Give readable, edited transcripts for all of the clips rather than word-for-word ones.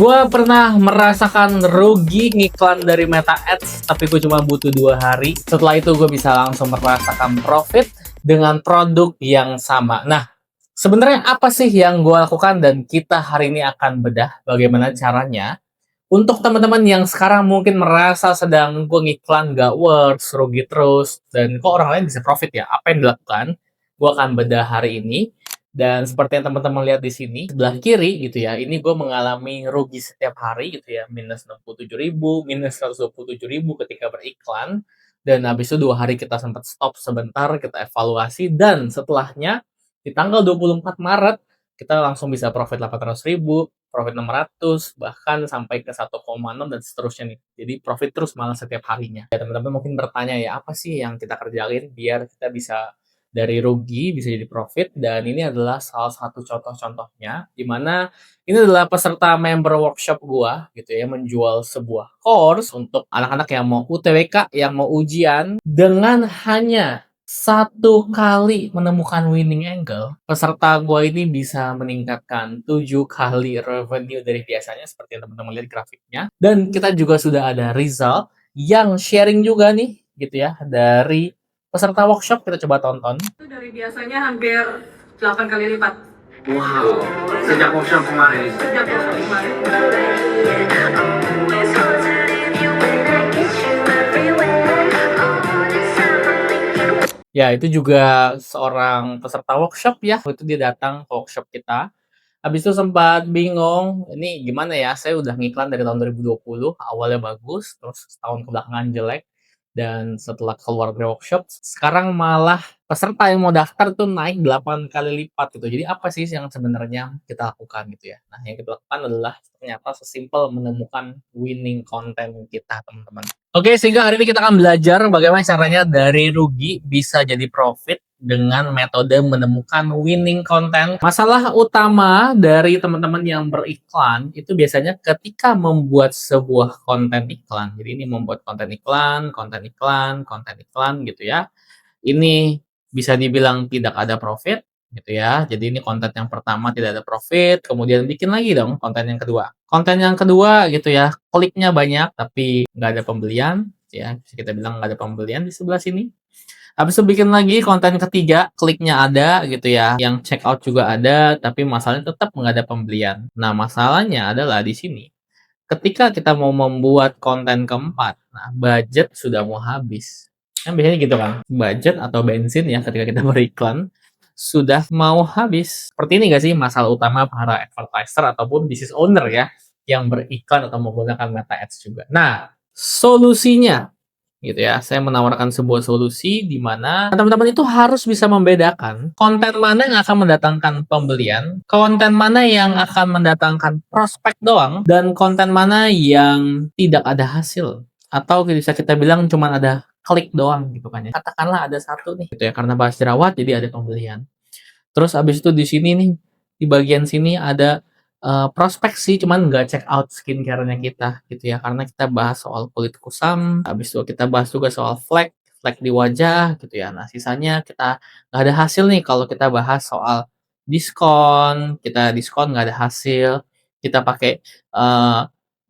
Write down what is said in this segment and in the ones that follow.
Gue pernah merasakan rugi ngiklan dari Meta Ads, tapi gue cuma butuh 2 hari. Setelah itu gue bisa langsung merasakan profit dengan produk yang sama. Nah, sebenarnya apa sih yang gue lakukan dan kita hari ini akan bedah bagaimana caranya. Untuk teman-teman yang sekarang mungkin merasa sedang gue ngiklan gak works, rugi terus, dan kok orang lain bisa profit ya, apa yang dilakukan? Gue akan bedah hari ini. Dan seperti yang teman-teman lihat di sini, sebelah kiri gitu ya, ini gue mengalami rugi setiap hari gitu ya, minus 67.000, minus 127.000 ketika beriklan. Dan habis itu 2 hari kita sempat stop sebentar, kita evaluasi, dan setelahnya di tanggal 24 Maret, kita langsung bisa profit 800.000, profit 600, bahkan sampai ke 1,6 dan seterusnya nih. Jadi profit terus malah setiap harinya. Ya teman-teman mungkin bertanya ya, apa sih yang kita kerjain biar kita bisa dari rugi bisa jadi profit, dan ini adalah salah satu contoh-contohnya di mana ini adalah peserta member workshop gua gitu ya, menjual sebuah course untuk anak-anak yang mau UTBK, yang mau ujian dengan hanya 1 kali menemukan winning angle, peserta gua ini bisa meningkatkan 7 kali revenue dari biasanya seperti yang teman-teman lihat grafiknya. Dan kita juga sudah ada result yang sharing juga nih gitu ya dari peserta workshop. Kita coba tonton. Itu dari biasanya hampir 8 kali lipat. Wow, sejak workshop kemarin. Sejak workshop kemarin. Ya, itu juga seorang peserta workshop ya. Waktu itu dia datang ke workshop kita. Habis itu sempat bingung, ini gimana ya, saya udah ngiklan dari tahun 2020, awalnya bagus, terus setahun kebelakangan jelek, dan setelah keluar dari workshop, sekarang malah peserta yang mau daftar tuh naik 8 kali lipat gitu. Jadi apa sih yang sebenarnya kita lakukan gitu ya? Nah, yang kita lakukan adalah ternyata sesimpel menemukan winning content kita, teman-teman. Oke, sehingga hari ini kita akan belajar bagaimana caranya dari rugi bisa jadi profit dengan metode menemukan winning content. Masalah utama dari teman-teman yang beriklan itu biasanya ketika membuat sebuah konten iklan. Jadi ini membuat konten iklan, konten iklan, konten iklan gitu ya. Ini bisa dibilang tidak ada profit gitu ya. Jadi ini konten yang pertama tidak ada profit, kemudian bikin lagi dong konten yang kedua. Konten yang kedua gitu ya, kliknya banyak tapi nggak ada pembelian ya. Bisa kita bilang nggak ada pembelian di sebelah sini. Habis itu bikin lagi konten ketiga, kliknya ada gitu ya, yang check out juga ada, tapi masalahnya tetap nggak ada pembelian. Nah, masalahnya adalah di sini, ketika kita mau membuat konten keempat, nah budget sudah mau habis. Kan biasanya gitu kan, budget atau bensin ya ketika kita beriklan sudah mau habis. Seperti ini nggak sih masalah utama para advertiser ataupun business owner ya, yang beriklan atau menggunakan Meta Ads juga. Nah, solusinya gitu ya. Saya menawarkan sebuah solusi di mana teman-teman itu harus bisa membedakan konten mana yang akan mendatangkan pembelian, konten mana yang akan mendatangkan prospek doang, dan konten mana yang tidak ada hasil. Atau bisa kita bilang cuma ada klik doang gitu kan ya. Katakanlah ada satu nih gitu ya, karena bahas jerawat jadi ada pembelian. Terus abis itu di sini nih, di bagian sini ada prospek sih, cuman nggak check out skincare-nya kita gitu ya, karena kita bahas soal kulit kusam, habis itu kita bahas juga soal flek, flek di wajah gitu ya. Nah, sisanya kita nggak ada hasil nih kalau kita bahas soal diskon, kita diskon nggak ada hasil, kita pakai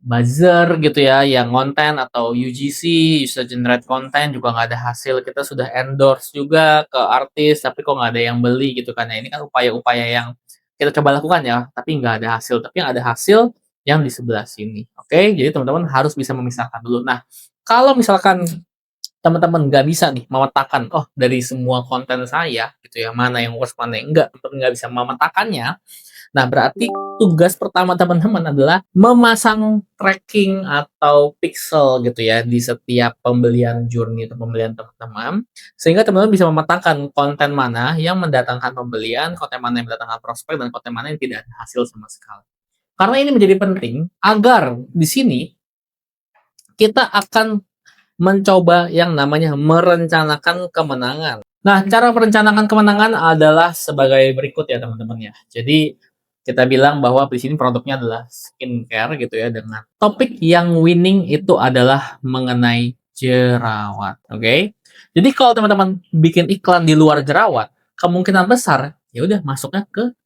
buzzer gitu ya, yang konten atau UGC, user generate content juga nggak ada hasil. Kita sudah endorse juga ke artis, tapi kok nggak ada yang beli gitu kan. Nah, ini kan upaya-upaya yang kita coba lakukan ya, tapi nggak ada hasil. Tapi yang ada hasil yang di sebelah sini. Oke, jadi teman-teman harus bisa memisahkan dulu. Nah, kalau misalkan teman-teman nggak bisa nih memetakan, oh dari semua konten saya gitu ya, mana yang worst, mana yang enggak, teman-teman nggak bisa memetakannya. Nah, berarti tugas pertama teman-teman adalah memasang tracking atau pixel gitu ya di setiap pembelian journey atau pembelian teman-teman, sehingga teman-teman bisa memetakan konten mana yang mendatangkan pembelian, konten mana yang mendatangkan prospek, dan konten mana yang tidak ada hasil sama sekali. Karena ini menjadi penting agar di sini kita akan mencoba yang namanya merencanakan kemenangan. Nah, cara merencanakan kemenangan adalah sebagai berikut ya teman-teman ya. Jadi kita bilang bahwa di sini produknya adalah skincare gitu ya, dengan topik yang winning itu adalah mengenai jerawat. Oke. Jadi kalau teman-teman bikin iklan di luar jerawat, kemungkinan besar ya udah masuknya ke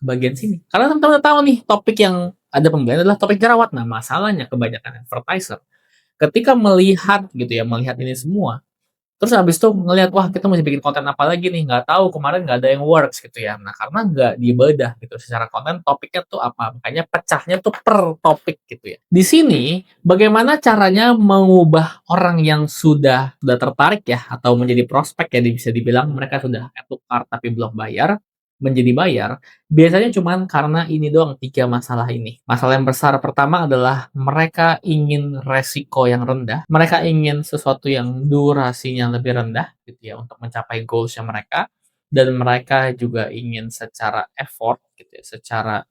bagian sini. Karena teman-teman tahu nih topik yang ada pembelian adalah topik jerawat. Nah, masalahnya kebanyakan advertiser ketika melihat gitu ya, melihat ini semua, terus habis itu ngelihat, wah kita mesti bikin konten apa lagi nih, nggak tahu kemarin nggak ada yang works gitu ya. Nah karena nggak dibedah gitu secara konten topiknya tuh apa, makanya pecahnya tuh per topik gitu ya. Di sini bagaimana caranya mengubah orang yang sudah tertarik ya atau menjadi prospek ya bisa dibilang mereka sudah add to cart tapi belum bayar menjadi bayar, biasanya cuman karena ini doang 3 masalah ini. Masalah yang besar pertama adalah mereka ingin resiko yang rendah, mereka ingin sesuatu yang durasinya lebih rendah gitu ya untuk mencapai goals-nya mereka, dan mereka juga ingin secara effort gitu ya, secara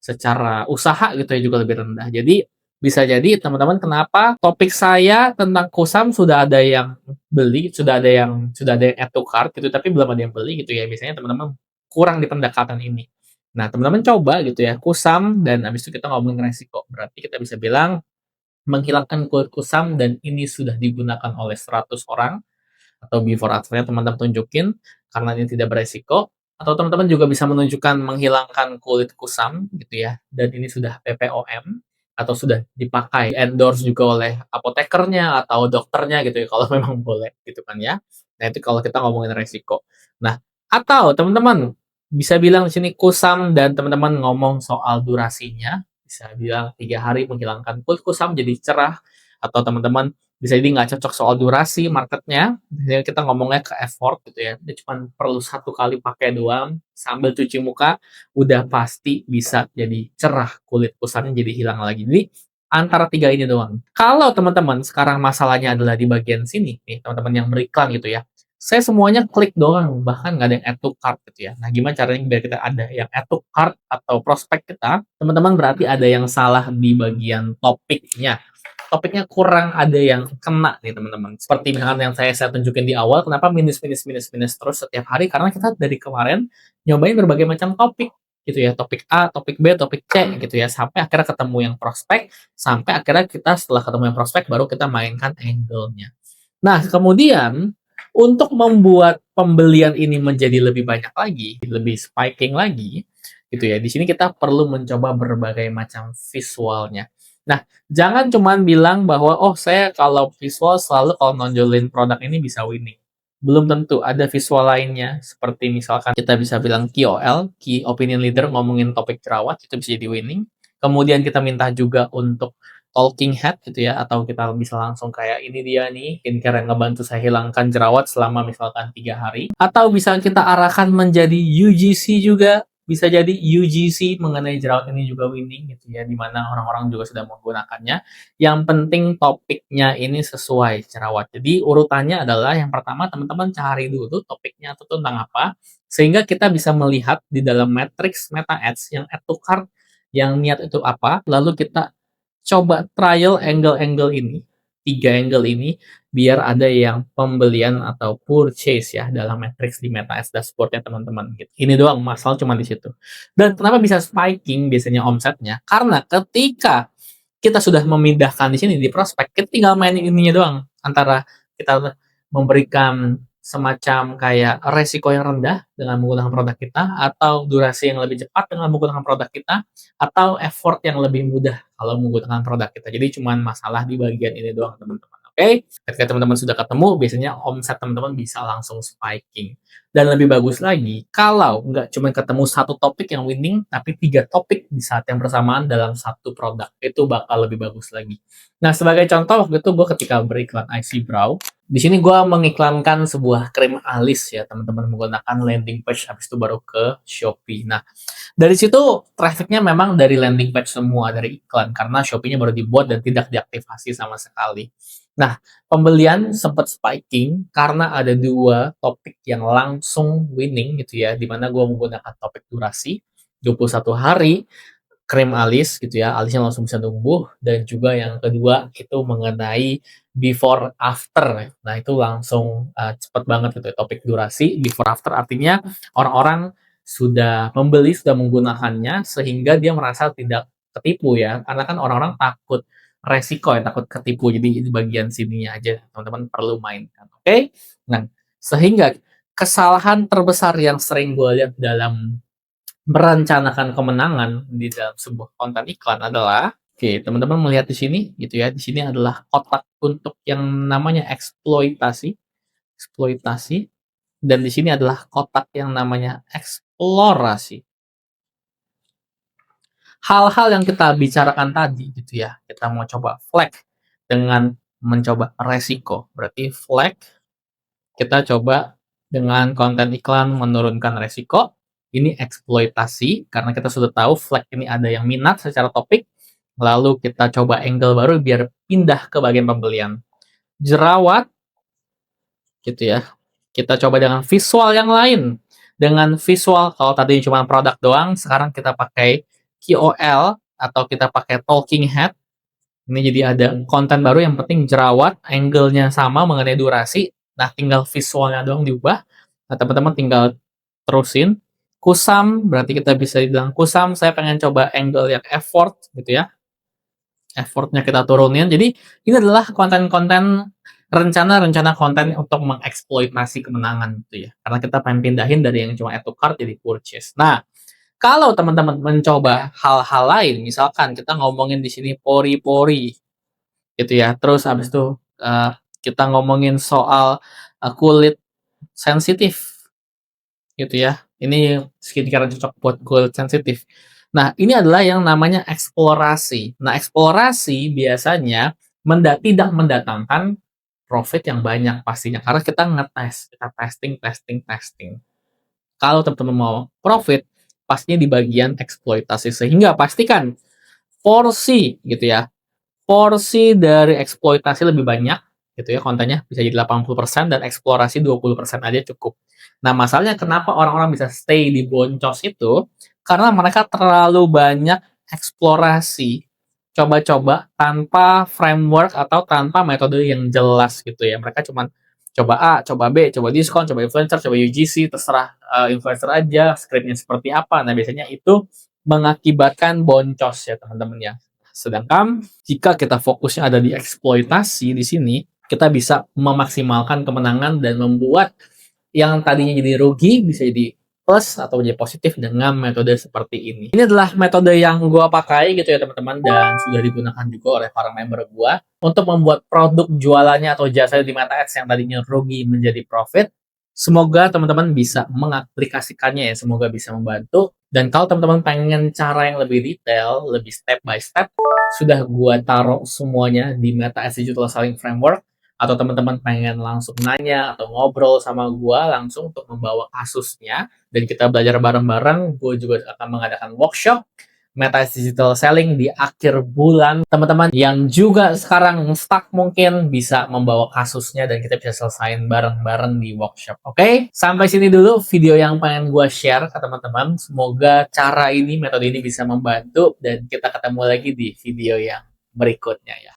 secara usaha gitu ya juga lebih rendah. Jadi bisa jadi teman-teman kenapa topik saya tentang kusam sudah ada yang beli, sudah ada yang add to cart gitu, tapi belum ada yang beli gitu ya. Biasanya teman-teman kurang di pendekatan ini. Nah, teman-teman coba gitu ya, kusam dan habis itu kita ngomongin resiko. Berarti kita bisa bilang menghilangkan kulit kusam dan ini sudah digunakan oleh 100 orang atau before after-nya teman-teman tunjukin karena ini tidak beresiko, atau teman-teman juga bisa menunjukkan menghilangkan kulit kusam gitu ya, dan ini sudah PPOM atau sudah dipakai, endorse juga oleh apotekernya atau dokternya gitu ya, kalau memang boleh gitu kan ya. Nah, itu kalau kita ngomongin resiko. Nah, atau teman-teman bisa bilang di sini kusam dan teman-teman ngomong soal durasinya, bisa bilang 3 hari menghilangkan kulit kusam jadi cerah, atau teman-teman bisa jadi nggak cocok soal durasi marketnya, biasanya kita ngomongnya ke effort gitu ya, dia cuma perlu 1 kali pakai doang, sambil cuci muka, udah pasti bisa jadi cerah, kulit kusamnya jadi hilang lagi. Jadi, antara 3 ini doang. Kalau teman-teman sekarang masalahnya adalah di bagian sini nih, teman-teman yang beriklan gitu ya, saya semuanya klik doang, bahkan nggak ada yang add to cart gitu ya. Nah, gimana caranya biar kita ada yang add to cart atau prospek kita, teman-teman berarti ada yang salah di bagian topiknya. Topiknya kurang ada yang kena nih teman-teman. Seperti misalkan yang saya tunjukin di awal, kenapa minus minus minus minus terus setiap hari? Karena kita dari kemarin nyobain berbagai macam topik gitu ya, topik A, topik B, topik C gitu ya, sampai akhirnya ketemu yang prospek, sampai akhirnya kita setelah ketemu yang prospek baru kita mainkan angle-nya. Nah, kemudian untuk membuat pembelian ini menjadi lebih banyak lagi, lebih spiking lagi, gitu ya. Di sini kita perlu mencoba berbagai macam visualnya. Nah, jangan cuman bilang bahwa, oh saya kalau visual selalu kalau nonjolin produk ini bisa winning. Belum tentu, ada visual lainnya, seperti misalkan kita bisa bilang KOL, Key Opinion Leader, ngomongin topik jerawat, itu bisa jadi winning. Kemudian kita minta juga untuk talking head gitu ya, atau kita bisa langsung kayak ini dia nih skincare yang ngebantu saya hilangkan jerawat selama misalkan 3 hari, atau bisa kita arahkan menjadi UGC juga, bisa jadi UGC mengenai jerawat ini juga winning gitu ya, dimana orang-orang juga sudah menggunakannya. Yang penting topiknya ini sesuai jerawat. Jadi urutannya adalah yang pertama teman-teman cari dulu topiknya itu tentang apa, sehingga kita bisa melihat di dalam matrix meta ads yang add to cart yang niat itu apa, lalu kita coba trial angle-angle ini, 3 angle ini, biar ada yang pembelian atau purchase ya dalam matrix di Meta Ads dashboard-nya teman-teman gitu. Ini doang masalah cuma di situ. Dan kenapa bisa spiking biasanya omsetnya? Karena ketika kita sudah memindahkan di sini di prospek, kita tinggal main ininya doang antara kita memberikan semacam kayak resiko yang rendah dengan menggunakan produk kita, atau durasi yang lebih cepat dengan menggunakan produk kita, atau effort yang lebih mudah kalau menggunakan produk kita. Jadi cuman masalah di bagian ini doang teman-teman. Oke, ketika teman-teman sudah ketemu, biasanya omset teman-teman bisa langsung spiking. Dan lebih bagus lagi, kalau nggak cuma ketemu 1 topik yang winning, tapi 3 topik di saat yang bersamaan dalam 1 produk, itu bakal lebih bagus lagi. Nah, sebagai contoh, waktu itu gue ketika beriklan IC Brow, di sini gue mengiklankan sebuah krim alis ya, teman-teman menggunakan landing page, habis itu baru ke Shopee. Nah, dari situ trafficnya memang dari landing page semua, dari iklan, karena Shopee-nya baru dibuat dan tidak diaktifasi sama sekali. Nah, pembelian sempat spiking karena ada 2 topik yang langsung winning gitu ya, di mana gue menggunakan topik durasi 21 hari, krim alis gitu ya, alisnya langsung bisa tumbuh, dan juga yang kedua itu mengenai before after. Nah, itu langsung cepet banget gitu ya, topik durasi before after artinya orang-orang sudah membeli, sudah menggunakannya sehingga dia merasa tidak ketipu ya. Karena kan orang-orang takut resiko ya, takut ketipu. Jadi di bagian sininya aja teman-teman perlu mainkan. Oke? Nah, sehingga kesalahan terbesar yang sering gue lihat dalam merencanakan kemenangan di dalam sebuah konten iklan adalah, oke, teman-teman melihat di sini gitu ya. Di sini adalah kotak untuk yang namanya eksploitasi, eksploitasi, dan di sini adalah kotak yang namanya eksplorasi. Hal-hal yang kita bicarakan tadi gitu ya, kita mau coba flag dengan mencoba resiko. Berarti flag kita coba dengan konten iklan menurunkan resiko. Ini eksploitasi karena kita sudah tahu flag ini ada yang minat secara topik. Lalu kita coba angle baru biar pindah ke bagian pembelian. Jerawat gitu ya. Kita coba dengan visual yang lain. Dengan visual, kalau tadi cuma produk doang, sekarang kita pakai KOL atau kita pakai talking head. Ini jadi ada konten baru, yang penting jerawat, angle-nya sama mengenai durasi. Nah, tinggal visualnya doang diubah. Nah, teman-teman tinggal terusin. Kusam, berarti kita bisa bilang kusam, saya pengen coba angle yang effort gitu ya. Effortnya kita turunin. Jadi ini adalah konten-konten rencana-rencana konten untuk mengeksploitasi kemenangan gitu ya. Karena kita pengen pindahin dari yang cuma add to cart jadi purchase. Nah, kalau teman-teman mencoba hal-hal lain, misalkan kita ngomongin di sini pori-pori gitu ya. Terus habis itu kita ngomongin soal kulit sensitif gitu ya. Ini skincare yang cocok buat kulit sensitif. Nah, ini adalah yang namanya eksplorasi. Nah, eksplorasi biasanya tidak mendatangkan profit yang banyak pastinya, karena kita ngetes, kita testing, testing, testing. Kalau teman-teman mau profit, pastinya di bagian eksploitasi. Sehingga pastikan porsi gitu ya, porsi dari eksploitasi lebih banyak gitu ya, kontennya bisa jadi 80% dan eksplorasi 20% aja cukup. Nah, masalahnya kenapa orang-orang bisa stay di boncos itu, karena mereka terlalu banyak eksplorasi, coba-coba tanpa framework atau tanpa metode yang jelas gitu ya. Mereka cuman coba A, coba B, coba diskon, coba influencer, coba UGC, terserah influencer aja, skripnya seperti apa. Nah, biasanya itu mengakibatkan boncos ya teman-teman ya. Sedangkan jika kita fokusnya ada di eksploitasi di sini, kita bisa memaksimalkan kemenangan dan membuat yang tadinya jadi rugi bisa jadi plus atau jadi positif dengan metode seperti ini. Ini adalah metode yang gue pakai gitu ya teman-teman, dan sudah digunakan juga oleh para member gue untuk membuat produk jualannya atau jasa di Meta Ads yang tadinya rugi menjadi profit. Semoga teman-teman bisa mengaplikasikannya ya, semoga bisa membantu. Dan kalau teman-teman pengen cara yang lebih detail, lebih step by step, sudah gue taruh semuanya di Meta Ads Digital Selling Framework. Atau teman-teman pengen langsung nanya atau ngobrol sama gue langsung untuk membawa kasusnya dan kita belajar bareng-bareng, gue juga akan mengadakan workshop Meta Digital Selling di akhir bulan. Teman-teman yang juga sekarang stuck mungkin bisa membawa kasusnya dan kita bisa selesain bareng-bareng di workshop. Oke, sampai sini dulu video yang pengen gue share ke teman-teman. Semoga cara ini, metode ini bisa membantu dan kita ketemu lagi di video yang berikutnya ya.